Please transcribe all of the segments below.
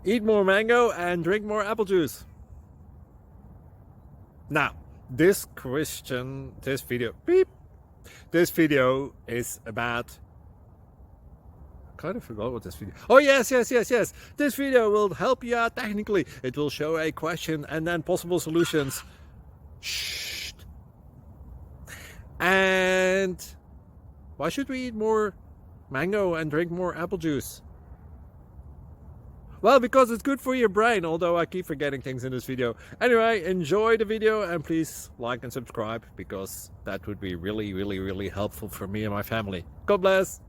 Eat more mango and drink more apple juice. Now, this video is about, I kind of forgot what this video. Oh yes. This video will help you out technically. It will show a question and then possible solutions. Shh. And why should we eat more mango and drink more apple juice? Well, because it's good for your brain, although I keep forgetting things in this video. Anyway, enjoy the video and please like and subscribe, because that would be really helpful for me and my family. God bless!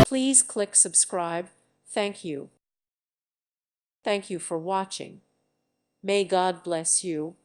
Please click subscribe. Thank you. Thank you for watching. May God bless you.